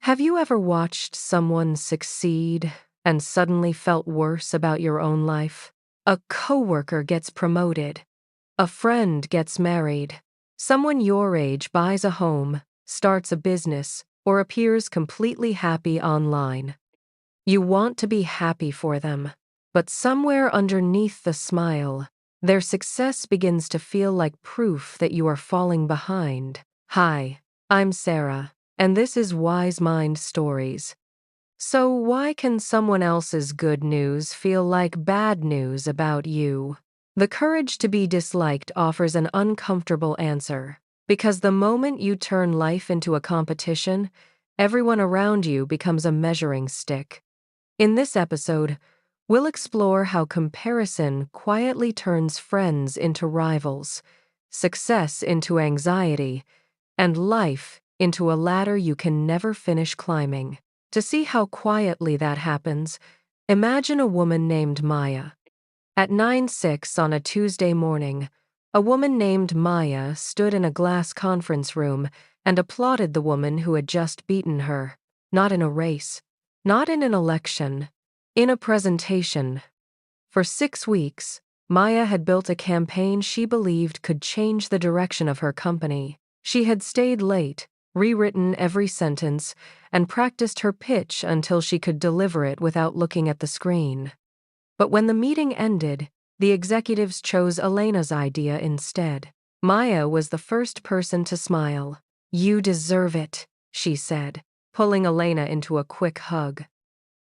Have you ever watched someone succeed and suddenly felt worse about your own life? A coworker gets promoted. A friend gets married. Someone your age buys a home, starts a business, or appears completely happy online. You want to be happy for them, but somewhere underneath the smile, their success begins to feel like proof that you are falling behind. Hi, I'm Sarah, and this is Wise Mind Stories. So, why can someone else's good news feel like bad news about you? The courage to be disliked offers an uncomfortable answer, because the moment you turn life into a competition, everyone around you becomes a measuring stick. In this episode, we'll explore how comparison quietly turns friends into rivals, success into anxiety, and life into a ladder you can never finish climbing. To see how quietly that happens, imagine a woman named Maya. At 9:06 on a Tuesday morning, a woman named Maya stood in a glass conference room and applauded the woman who had just beaten her. Not in a race, not in an election, in a presentation. For 6 weeks, Maya had built a campaign she believed could change the direction of her company. She had stayed late, rewritten every sentence, and practiced her pitch until she could deliver it without looking at the screen. But when the meeting ended, the executives chose Elena's idea instead. Maya was the first person to smile. "You deserve it," she said, pulling Elena into a quick hug.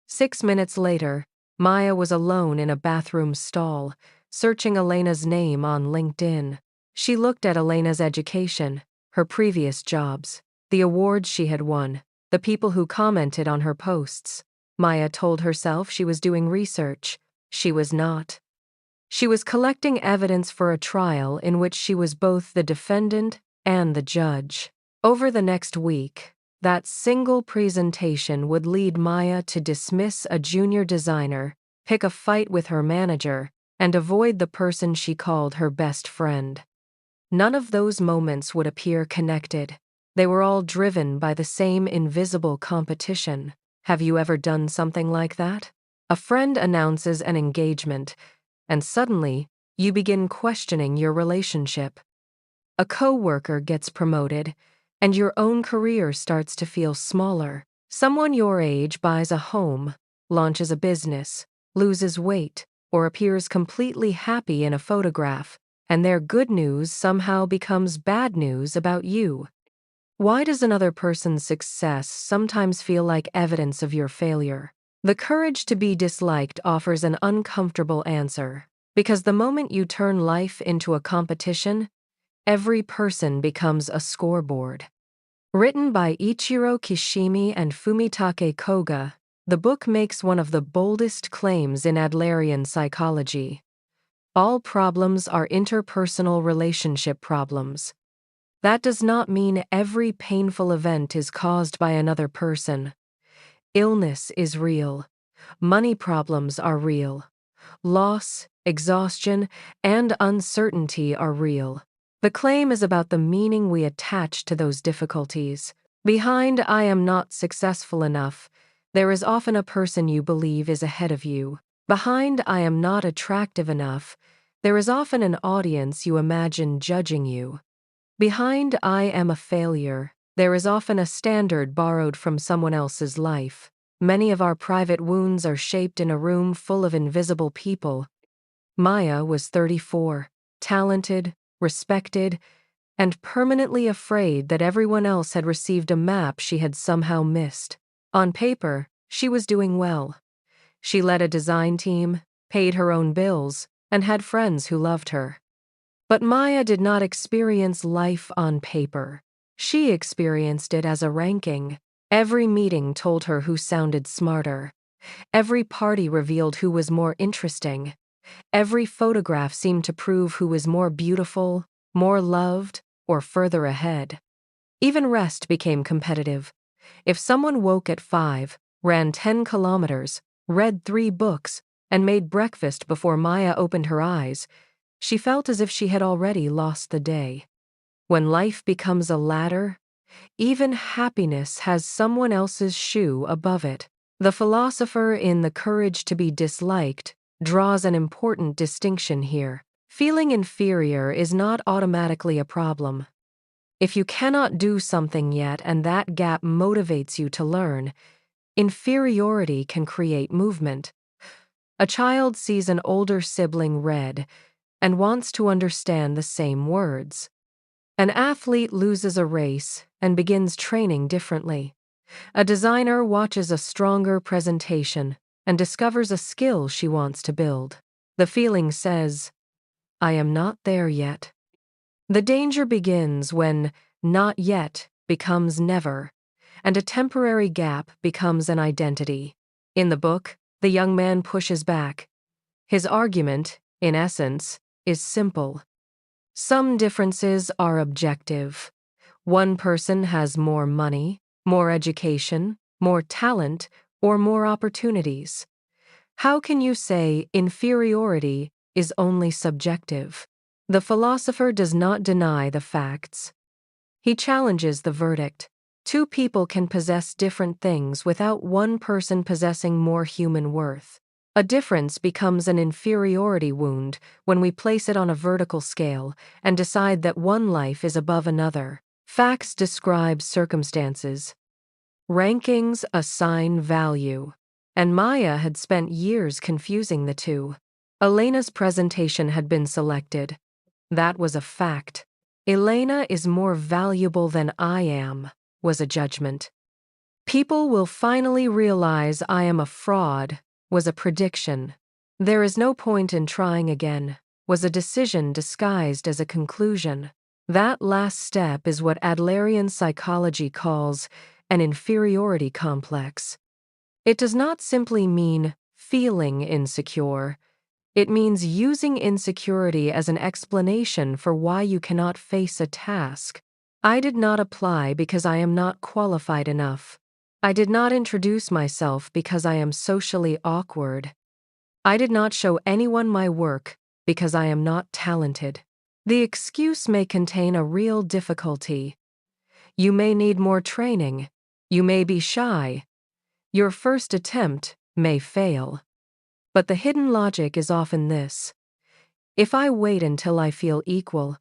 6 minutes later, Maya was alone in a bathroom stall, searching Elena's name on LinkedIn. She looked at Elena's education, her previous jobs, the awards she had won, the people who commented on her posts. Maya told herself she was doing research. She was not. She was collecting evidence for a trial in which she was both the defendant and the judge. Over the next week, that single presentation would lead Maya to dismiss a junior designer, pick a fight with her manager, and avoid the person she called her best friend. None of those moments would appear connected. They were all driven by the same invisible competition. Have you ever done something like that? A friend announces an engagement, and suddenly, you begin questioning your relationship. A coworker gets promoted, and your own career starts to feel smaller. Someone your age buys a home, launches a business, loses weight, or appears completely happy in a photograph, and their good news somehow becomes bad news about you. Why does another person's success sometimes feel like evidence of your failure? The courage to be disliked offers an uncomfortable answer, because the moment you turn life into a competition, every person becomes a scoreboard. Written by Ichiro Kishimi and Fumitake Koga, the book makes one of the boldest claims in Adlerian psychology. All problems are interpersonal relationship problems. That does not mean every painful event is caused by another person. Illness is real. Money problems are real. Loss, exhaustion, and uncertainty are real. The claim is about the meaning we attach to those difficulties. Behind "I am not successful enough," there is often a person you believe is ahead of you. Behind "I am not attractive enough," there is often an audience you imagine judging you. Behind "I am a failure," there is often a standard borrowed from someone else's life. Many of our private wounds are shaped in a room full of invisible people. Maya was 34, talented, respected, and permanently afraid that everyone else had received a map she had somehow missed. On paper, she was doing well. She led a design team, paid her own bills, and had friends who loved her. But Maya did not experience life on paper. She experienced it as a ranking. Every meeting told her who sounded smarter. Every party revealed who was more interesting. Every photograph seemed to prove who was more beautiful, more loved, or further ahead. Even rest became competitive. If someone woke at 5, ran 10 kilometers, read 3 books, and made breakfast before Maya opened her eyes, she felt as if she had already lost the day. When life becomes a ladder, Even happiness has someone else's shoe above it. The philosopher in The Courage to be Disliked draws an important distinction here. Feeling inferior is not automatically a problem. If you cannot do something yet and that gap motivates you to learn, inferiority can create movement. A child sees an older sibling read and wants to understand the same words. An athlete loses a race and begins training differently. A designer watches a stronger presentation and discovers a skill she wants to build. The feeling says, I am not there yet. The danger begins when not yet becomes never, and a temporary gap becomes an identity. In the book, the young man pushes back. His argument, in essence, is simple. Some differences are objective. One person has more money, more education, more talent, or more opportunities. How can you say inferiority is only subjective? The philosopher does not deny the facts. He challenges the verdict. Two people can possess different things without one person possessing more human worth. A difference becomes an inferiority wound when we place it on a vertical scale and decide that one life is above another. Facts describe circumstances. Rankings assign value. And Maya had spent years confusing the two. Elena's presentation had been selected. That was a fact. Elena is more valuable than I am, was a judgment. People will finally realize I am a fraud, was a prediction. There is no point in trying again, was a decision disguised as a conclusion. That last step is what Adlerian psychology calls an inferiority complex. It does not simply mean feeling insecure. It means using insecurity as an explanation for why you cannot face a task. I did not apply because I am not qualified enough. I did not introduce myself because I am socially awkward. I did not show anyone my work because I am not talented. The excuse may contain a real difficulty. You may need more training. You may be shy. Your first attempt may fail. But the hidden logic is often this. If I wait until I feel equal,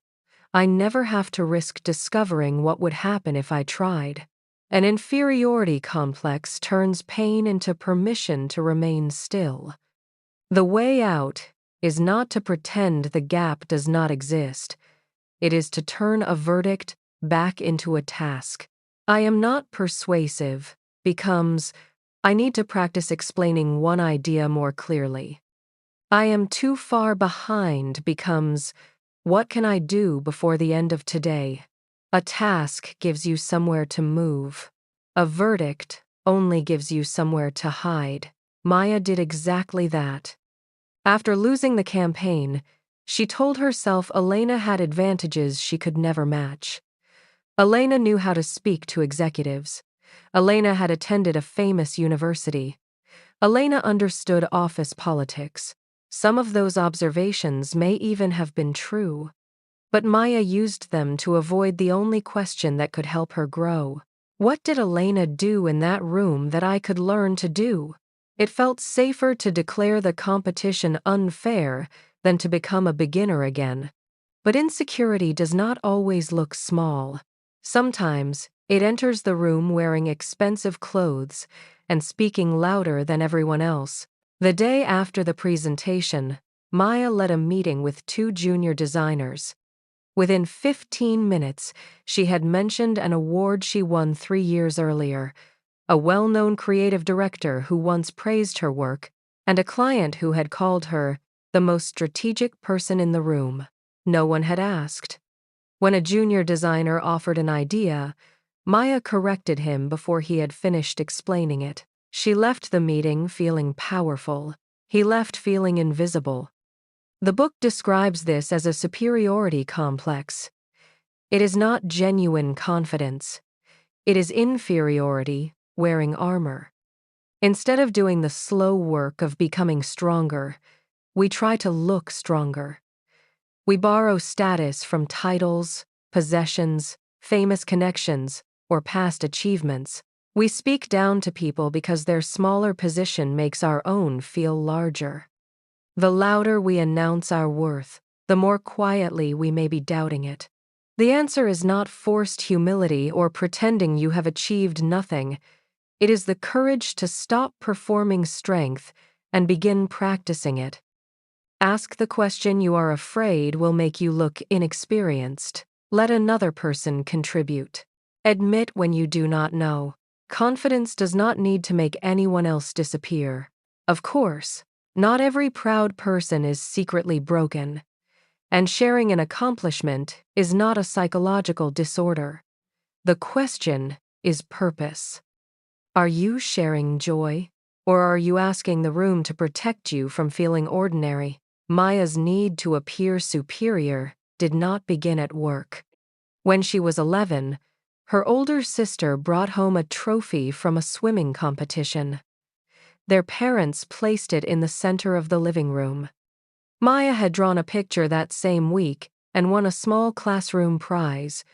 I never have to risk discovering what would happen if I tried. An inferiority complex turns pain into permission to remain still. The way out is not to pretend the gap does not exist. It is to turn a verdict back into a task. I am not persuasive becomes, I need to practice explaining one idea more clearly. I am too far behind becomes, what can I do before the end of today? A task gives you somewhere to move. A verdict only gives you somewhere to hide. Maya did exactly that. After losing the campaign, she told herself Elena had advantages she could never match. Elena knew how to speak to executives. Elena had attended a famous university. Elena understood office politics. Some of those observations may even have been true. But Maya used them to avoid the only question that could help her grow. What did Elena do in that room that I could learn to do? It felt safer to declare the competition unfair than to become a beginner again. But insecurity does not always look small. Sometimes it enters the room wearing expensive clothes and speaking louder than everyone else. The day after the presentation, Maya led a meeting with two junior designers. Within 15 minutes, she had mentioned an award she won 3 years earlier, a well-known creative director who once praised her work, and a client who had called her the most strategic person in the room. No one had asked. When a junior designer offered an idea, Maya corrected him before he had finished explaining it. She left the meeting feeling powerful. He left feeling invisible. The book describes this as a superiority complex. It is not genuine confidence. It is inferiority wearing armor. Instead of doing the slow work of becoming stronger, we try to look stronger. We borrow status from titles, possessions, famous connections, or past achievements. We speak down to people because their smaller position makes our own feel larger. The louder we announce our worth, the more quietly we may be doubting it. The answer is not forced humility or pretending you have achieved nothing. It is the courage to stop performing strength and begin practicing it. Ask the question you are afraid will make you look inexperienced. Let another person contribute. Admit when you do not know. Confidence does not need to make anyone else disappear. Of course, not every proud person is secretly broken, and sharing an accomplishment is not a psychological disorder. The question is purpose. Are you sharing joy, or are you asking the room to protect you from feeling ordinary? Maya's need to appear superior did not begin at work. When she was 11, her older sister brought home a trophy from a swimming competition. Their parents placed it in the center of the living room. Maya had drawn a picture that same week and won a small classroom prize.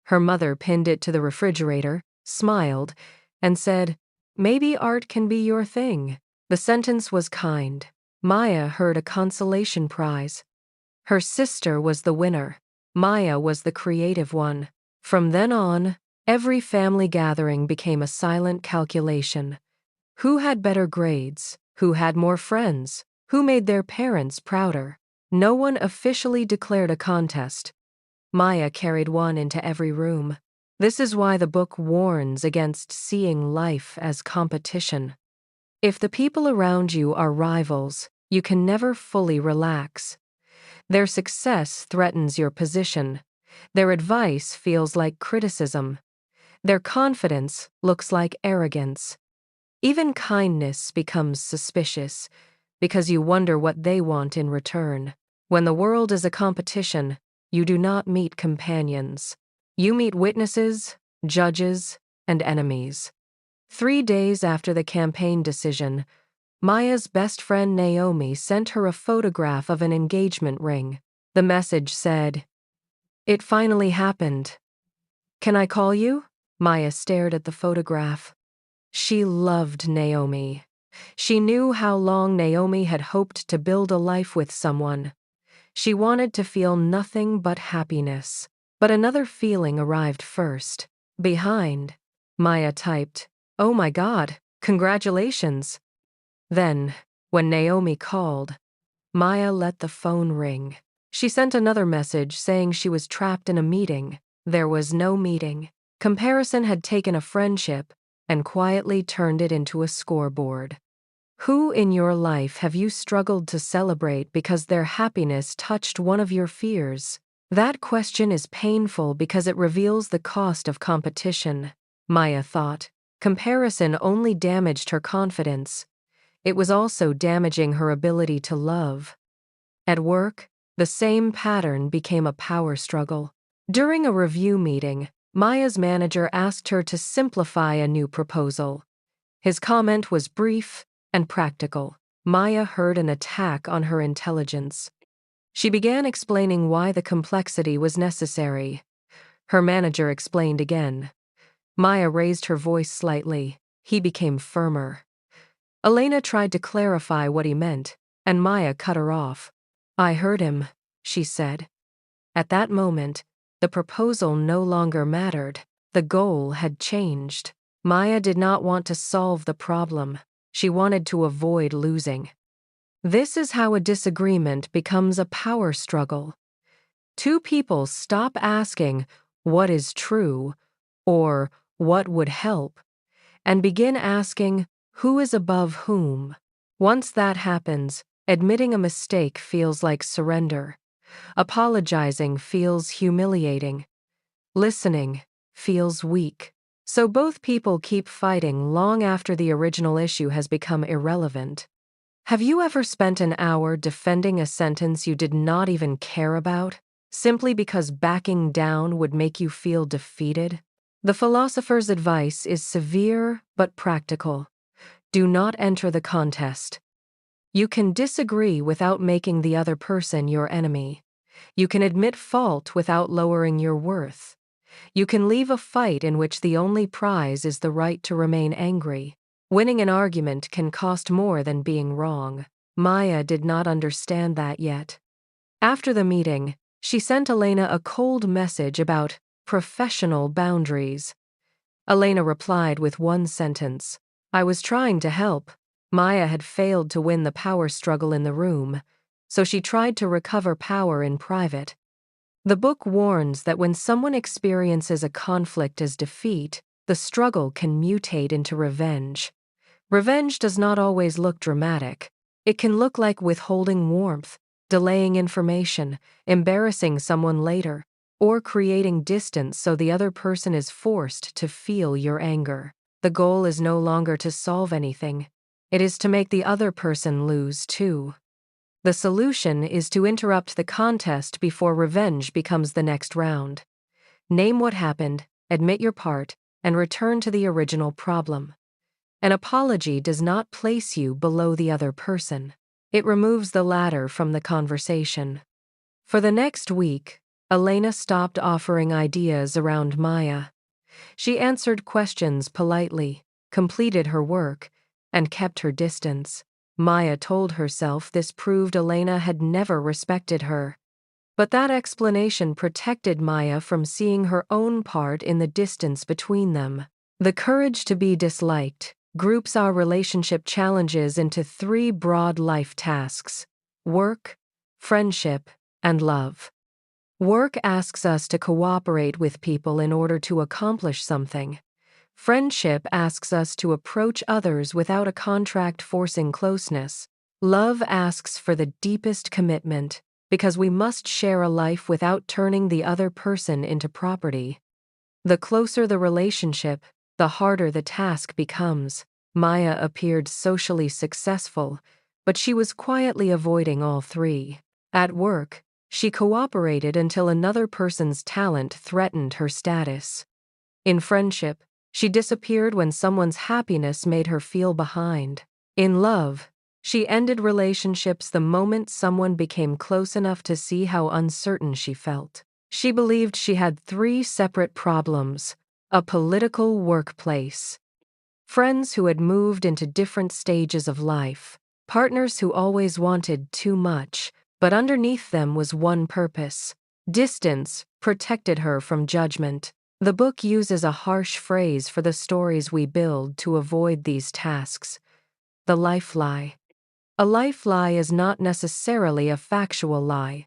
Her mother pinned it to the refrigerator, smiled, and said, "Maybe art can be your thing." The sentence was kind. Maya heard a consolation prize. Her sister was the winner. Maya was the creative one. From then on, every family gathering became a silent calculation. Who had better grades? Who had more friends? Who made their parents prouder? No one officially declared a contest. Maya carried one into every room. This is why the book warns against seeing life as competition. If the people around you are rivals, you can never fully relax. Their success threatens your position. Their advice feels like criticism. Their confidence looks like arrogance. Even kindness becomes suspicious because you wonder what they want in return. When the world is a competition, you do not meet companions. You meet witnesses, judges, and enemies. 3 days after the campaign decision, Maya's best friend Naomi sent her a photograph of an engagement ring. The message said, "It finally happened. Can I call you?" Maya stared at the photograph. She loved Naomi. She knew how long Naomi had hoped to build a life with someone. She wanted to feel nothing but happiness. But another feeling arrived first. Behind, Maya typed, "Oh my God, congratulations." Then, when Naomi called, Maya let the phone ring. She sent another message saying she was trapped in a meeting. There was no meeting. Comparison had taken a friendship and quietly turned it into a scoreboard. Who in your life have you struggled to celebrate because their happiness touched one of your fears? That question is painful because it reveals the cost of competition. Maya thought. Comparison only damaged her confidence. It was also damaging her ability to love. At work, the same pattern became a power struggle. During a review meeting, Maya's manager asked her to simplify a new proposal. His comment was brief and practical. Maya heard an attack on her intelligence. She began explaining why the complexity was necessary. Her manager explained again. Maya raised her voice slightly. He became firmer. Elena tried to clarify what he meant, and Maya cut her off. "I heard him," she said. At that moment, the proposal no longer mattered. The goal had changed. Maya did not want to solve the problem. She wanted to avoid losing. This is how a disagreement becomes a power struggle. Two people stop asking, "What is true?" or "What would help?" and begin asking, "Who is above whom?" Once that happens, admitting a mistake feels like surrender. Apologizing feels humiliating. Listening feels weak. So both people keep fighting long after the original issue has become irrelevant. Have you ever spent an hour defending a sentence you did not even care about, simply because backing down would make you feel defeated? The philosopher's advice is severe but practical. Do not enter the contest. You can disagree without making the other person your enemy. You can admit fault without lowering your worth. You can leave a fight in which the only prize is the right to remain angry. Winning an argument can cost more than being wrong. Maya did not understand that yet. After the meeting, she sent Elena a cold message about professional boundaries. Elena replied with one sentence. I was trying to help. Maya had failed to win the power struggle in the room, so she tried to recover power in private. The book warns that when someone experiences a conflict as defeat, the struggle can mutate into revenge. Revenge does not always look dramatic. It can look like withholding warmth, delaying information, embarrassing someone later, or creating distance so the other person is forced to feel your anger. The goal is no longer to solve anything. It is to make the other person lose too. The solution is to interrupt the contest before revenge becomes the next round. Name what happened, admit your part, and return to the original problem. An apology does not place you below the other person. It removes the ladder from the conversation. For the next week, Elena stopped offering ideas around Maya. She answered questions politely, completed her work, and kept her distance. Maya told herself this proved Elena had never respected her. But that explanation protected Maya from seeing her own part in the distance between them. The courage to be disliked groups our relationship challenges into 3 broad life tasks: work, friendship, and love. Work asks us to cooperate with people in order to accomplish something. Friendship asks us to approach others without a contract forcing closeness. Love asks for the deepest commitment, because we must share a life without turning the other person into property. The closer the relationship, the harder the task becomes. Maya appeared socially successful, but she was quietly avoiding all 3. At work, she cooperated until another person's talent threatened her status. In friendship, she disappeared when someone's happiness made her feel behind. In love, she ended relationships the moment someone became close enough to see how uncertain she felt. She believed she had 3 separate problems: a political workplace, friends who had moved into different stages of life, partners who always wanted too much, but underneath them was one purpose. Distance protected her from judgment. The book uses a harsh phrase for the stories we build to avoid these tasks: the life lie. A life lie is not necessarily a factual lie.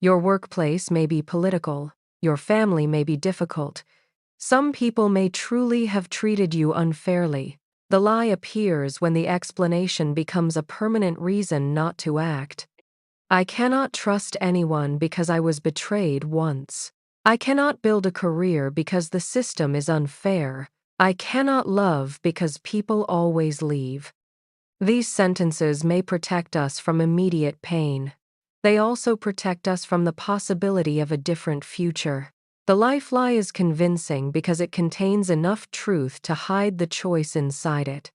Your workplace may be political, your family may be difficult. Some people may truly have treated you unfairly. The lie appears when the explanation becomes a permanent reason not to act. I cannot trust anyone because I was betrayed once. I cannot build a career because the system is unfair. I cannot love because people always leave. These sentences may protect us from immediate pain. They also protect us from the possibility of a different future. The life lie is convincing because it contains enough truth to hide the choice inside it.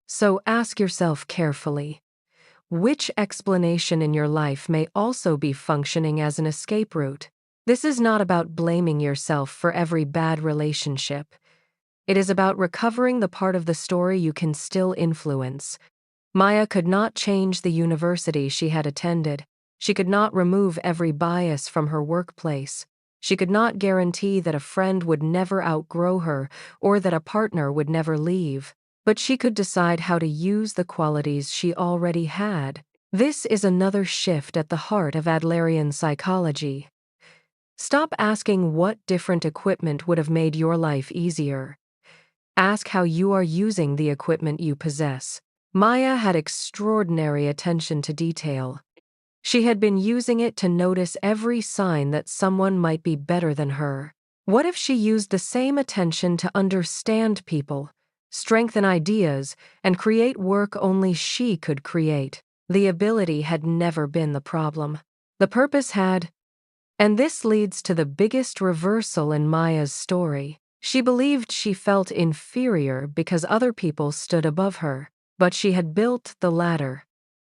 So ask yourself carefully, which explanation in your life may also be functioning as an escape route? This is not about blaming yourself for every bad relationship. It is about recovering the part of the story you can still influence. Maya could not change the university she had attended. She could not remove every bias from her workplace. She could not guarantee that a friend would never outgrow her or that a partner would never leave. But she could decide how to use the qualities she already had. This is another shift at the heart of Adlerian psychology. Stop asking what different equipment would have made your life easier. Ask how you are using the equipment you possess. Maya had extraordinary attention to detail. She had been using it to notice every sign that someone might be better than her. What if she used the same attention to understand people, strengthen ideas, and create work only she could create? The ability had never been the problem. The purpose had. And this leads to the biggest reversal in Maya's story. She believed she felt inferior because other people stood above her, but she had built the ladder.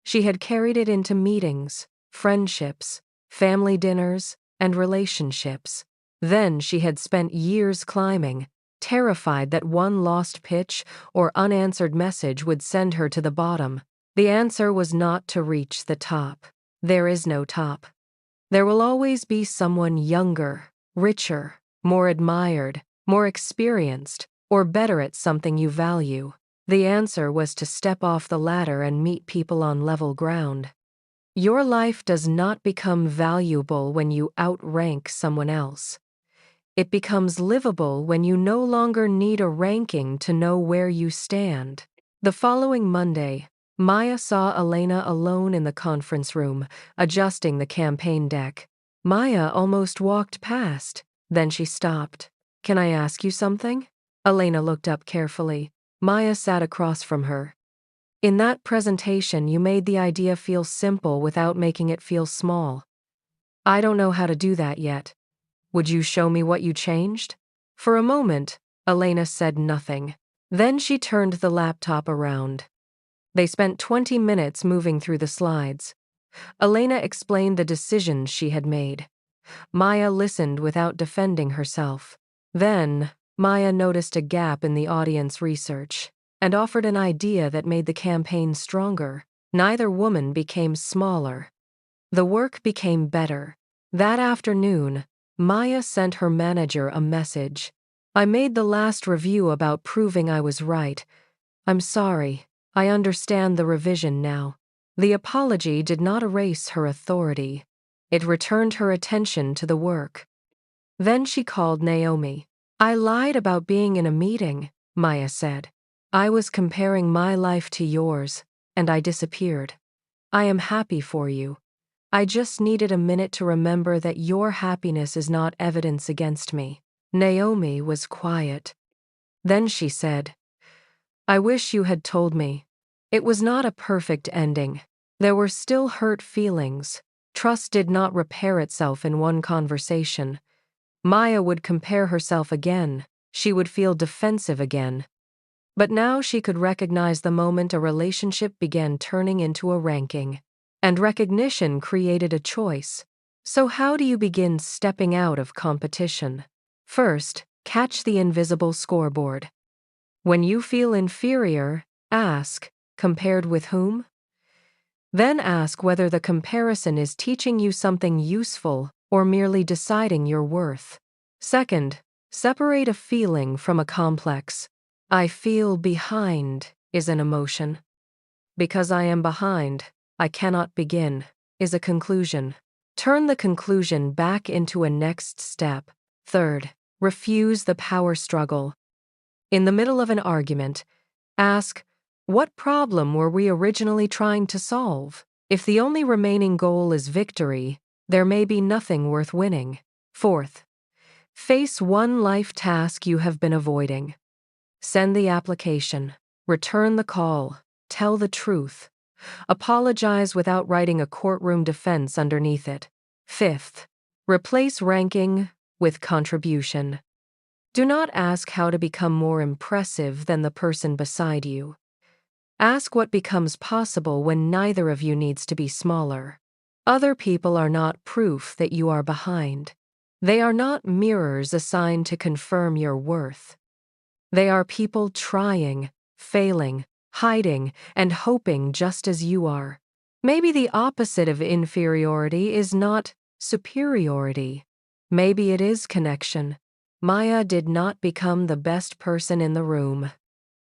She had carried it into meetings, friendships, family dinners, and relationships. Then she had spent years climbing, terrified that one lost pitch or unanswered message would send her to the bottom. The answer was not to reach the top. There is no top. There will always be someone younger, richer, more admired, more experienced, or better at something you value. The answer was to step off the ladder and meet people on level ground. Your life does not become valuable when you outrank someone else. It becomes livable when you no longer need a ranking to know where you stand. The following Monday, Maya saw Elena alone in the conference room, adjusting the campaign deck. Maya almost walked past, then she stopped. "Can I ask you something?" Elena looked up carefully. Maya sat across from her. "In that presentation, you made the idea feel simple without making it feel small. I don't know how to do that yet. Would you show me what you changed?" For a moment, Elena said nothing. Then she turned the laptop around. They spent 20 minutes moving through the slides. Elena explained the decisions she had made. Maya listened without defending herself. Then, Maya noticed a gap in the audience research and offered an idea that made the campaign stronger. Neither woman became smaller. The work became better. That afternoon, Maya sent her manager a message. "I made the last review about proving I was right. I'm sorry. I understand the revision now." The apology did not erase her authority. It returned her attention to the work. Then she called Naomi. "I lied about being in a meeting," Maya said. "I was comparing my life to yours, and I disappeared. I am happy for you. I just needed a minute to remember that your happiness is not evidence against me." Naomi was quiet. Then she said, "I wish you had told me. It was not a perfect ending. There were still hurt feelings. Trust did not repair itself in one conversation. Maya would compare herself again. She would feel defensive again. But now she could recognize the moment a relationship began turning into a ranking. And recognition created a choice. So how do you begin stepping out of competition? First, catch the invisible scoreboard. When you feel inferior, ask, compared with whom? Then ask whether the comparison is teaching you something useful or merely deciding your worth. Second, separate a feeling from a complex. "I feel behind" is an emotion. "Because I am behind, I cannot begin" is a conclusion. Turn the conclusion back into a next step. Third, refuse the power struggle. In the middle of an argument, ask, what problem were we originally trying to solve? If the only remaining goal is victory, there may be nothing worth winning. Fourth, face one life task you have been avoiding. Send the application. Return the call. Tell the truth. Apologize without writing a courtroom defense underneath it. Fifth, replace ranking with contribution. Do not ask how to become more impressive than the person beside you. Ask what becomes possible when neither of you needs to be smaller. Other people are not proof that you are behind. They are not mirrors assigned to confirm your worth. They are people trying, failing, hiding, and hoping just as you are. Maybe the opposite of inferiority is not superiority. Maybe it is connection. Maya did not become the best person in the room.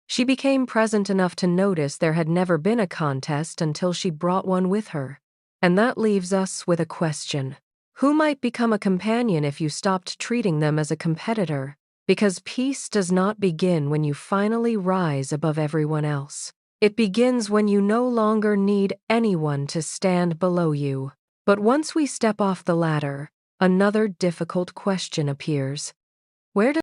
She became present enough to notice there had never been a contest until she brought one with her. And that leaves us with a question. Who might become a companion if you stopped treating them as a competitor? Because peace does not begin when you finally rise above everyone else. It begins when you no longer need anyone to stand below you. But once we step off the ladder, another difficult question appears. Where does